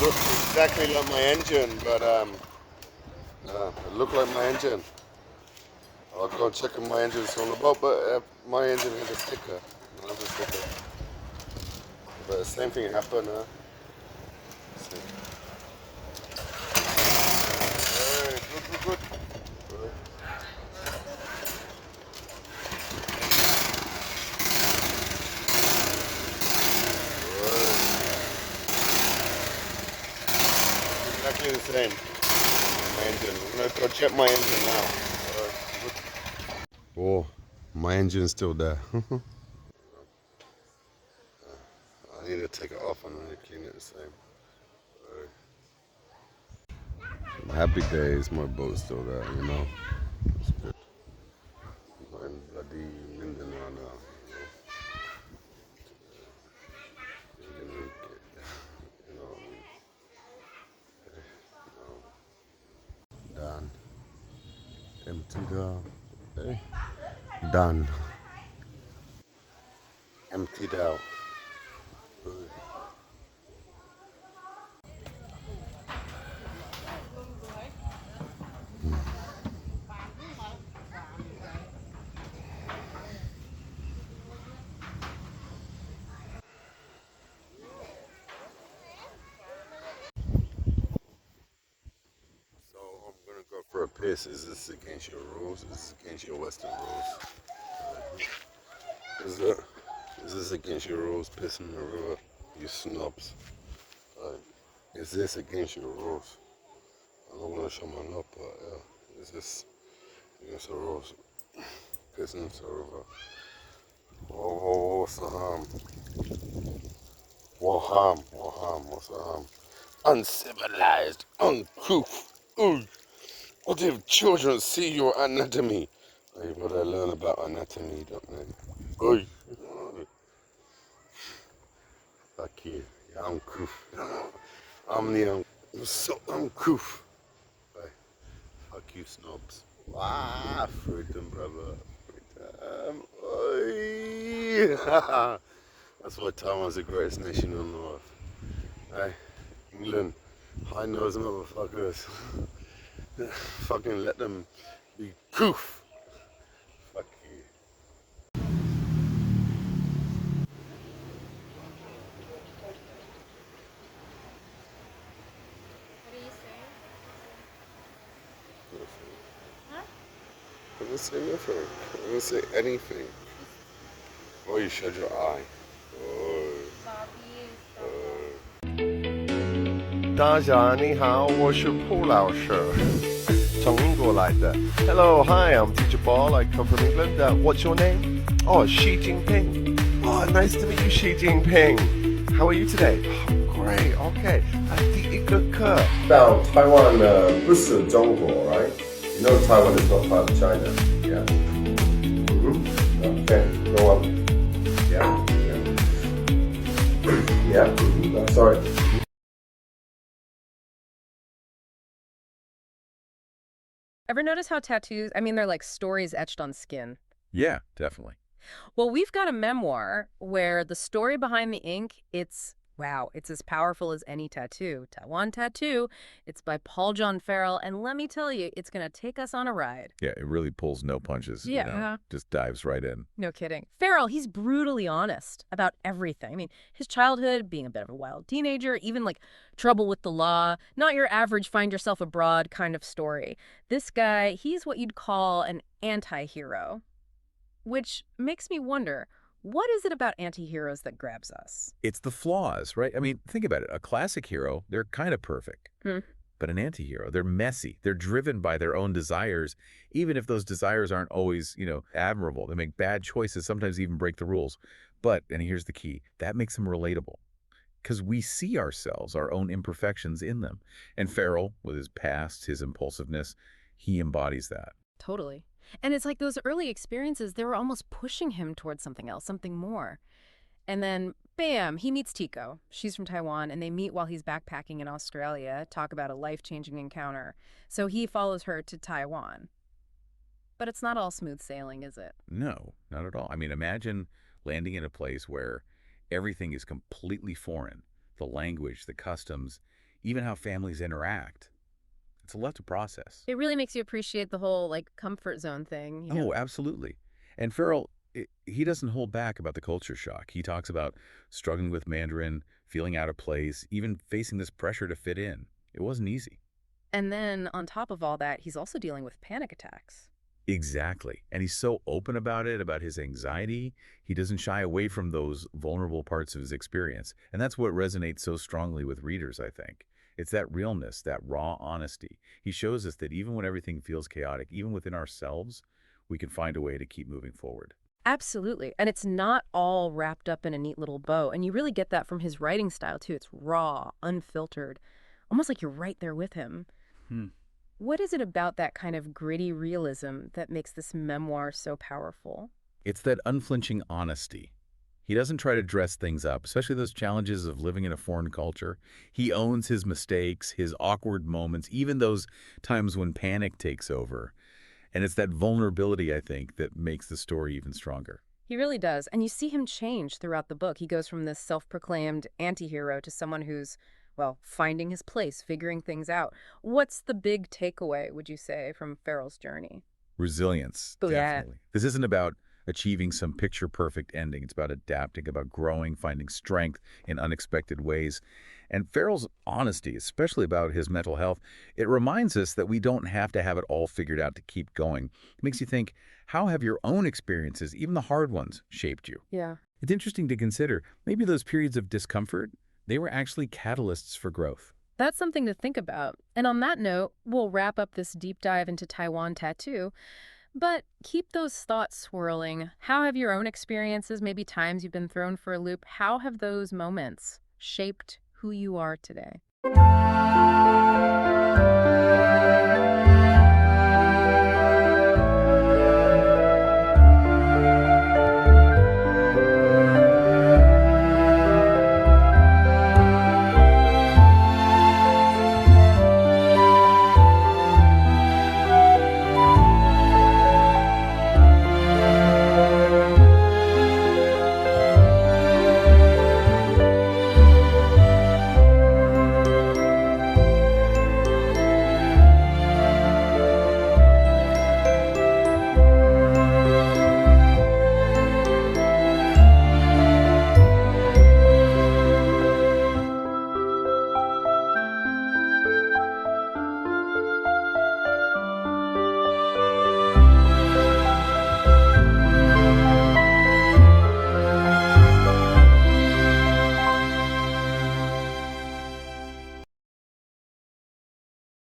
looks exactly like my engine, but it looked like my engine. I'll go check if my engine's on the boat, but my engine had a sticker, another sticker. But the same thing happened. See. Hey, good. Good. Exactly the same. My engine. I'm gonna go check my engine now. Oh, my engine's still there. I need to take it off and I need to clean it the same. Happy days, my boat's still there, you know. It's good. Not in bloody Mindanao now, you know. You know what I mean? Done. Emptied out. Hey. Done. Emptied out. So I'm gonna go for a piss. Is this against your rules? Is this against your Western rules? Is this against your rules? Pissing in the river, you snobs. Is this against your rules? I don't want to show my knob, but yeah, is this against the rules? Pissing into the river. What's the harm? What harm? What harm? What's the harm? Uncivilized, uncouth. Ooh. What if children see your anatomy? They gotta learn about anatomy, don't they? Oi. Fuck you. Yeah, I'm coof. I'm so uncouth. Right. Fuck you, snobs. Ah, freedom, brother. Freedom. Oi. That's why Taiwan's the greatest nation on earth. Hey, England, high-nosed motherfuckers. Fucking let them be coof. Fuck you. What are you saying? Huh? I didn't say nothing. I didn't say anything. Oh, you showed your eye. Oh. Bobby is 大家你好，我是蒲老师，从英国来的。Hello, hi, I'm Teacher Paul. I come from England. What's your name? Oh, Xi Jinping. Oh, nice to meet you, Xi Jinping. How are you today? Oh, great. Okay. 第一个课到台湾不是中国 right? You know Taiwan is not part of China. Yeah. Okay. Go on. Yeah. Yeah. Sorry. Ever notice how tattoos, I mean, they're like stories etched on skin. Yeah, definitely. Well, we've got a memoir where the story behind the ink, wow, it's as powerful as any tattoo. Taiwan Tattoo. It's by Paul John Farrell, and let me tell you, it's going to take us on a ride. Yeah, it really pulls no punches. Yeah. Just dives right in. No kidding. Farrell, he's brutally honest about everything. I mean, his childhood, being a bit of a wild teenager, even like trouble with the law, not your average find yourself abroad kind of story. This guy, he's what you'd call an anti-hero. Which makes me wonder, what is it about anti-heroes that grabs us? It's the flaws, right? I mean, think about it. A classic hero, they're kind of perfect. But an anti-hero, they're messy. They're driven by their own desires, even if those desires aren't always, admirable. They make bad choices, sometimes even break the rules. But, and here's the key, that makes them relatable. Because we see ourselves, our own imperfections in them. And Farrell, with his past, his impulsiveness, he embodies that. Totally. And it's like those early experiences, they were almost pushing him towards something else, something more. And then, bam, he meets Tico. She's from Taiwan, and they meet while he's backpacking in Australia, talk about a life-changing encounter. So he follows her to Taiwan. But it's not all smooth sailing, is it? No, not at all. I mean, imagine landing in a place where everything is completely foreign. The language, the customs, even how families interact. It's a lot to process. It really makes you appreciate the whole, like, comfort zone thing, you know? Oh, absolutely. And Farrell, he doesn't hold back about the culture shock. He talks about struggling with Mandarin, feeling out of place, even facing this pressure to fit in. It wasn't easy. And then, on top of all that, he's also dealing with panic attacks. Exactly. And he's so open about it, about his anxiety. He doesn't shy away from those vulnerable parts of his experience. And that's what resonates so strongly with readers, I think. It's that realness, that raw honesty. He shows us that even when everything feels chaotic, even within ourselves, we can find a way to keep moving forward. Absolutely. And it's not all wrapped up in a neat little bow. And you really get that from his writing style, too. It's raw, unfiltered, almost like you're right there with him. Hmm. What is it about that kind of gritty realism that makes this memoir so powerful? It's that unflinching honesty. He doesn't try to dress things up, especially those challenges of living in a foreign culture. He owns his mistakes, his awkward moments, even those times when panic takes over. And it's that vulnerability, I think, that makes the story even stronger. He really does. And you see him change throughout the book. He goes from this self-proclaimed anti-hero to someone who's, well, finding his place, figuring things out. What's the big takeaway, would you say, from Farrell's journey? Resilience, Oh, yeah. definitely. This isn't about achieving some picture-perfect ending. It's about adapting, about growing, finding strength in unexpected ways. And Farrell's honesty, especially about his mental health, it reminds us that we don't have to have it all figured out to keep going. It makes you think, how have your own experiences, even the hard ones, shaped you? Yeah. It's interesting to consider. Maybe those periods of discomfort, they were actually catalysts for growth. That's something to think about. And on that note, we'll wrap up this deep dive into Taiwan tattoo. But keep those thoughts swirling. How have your own experiences, maybe times you've been thrown for a loop, how have those moments shaped who you are today?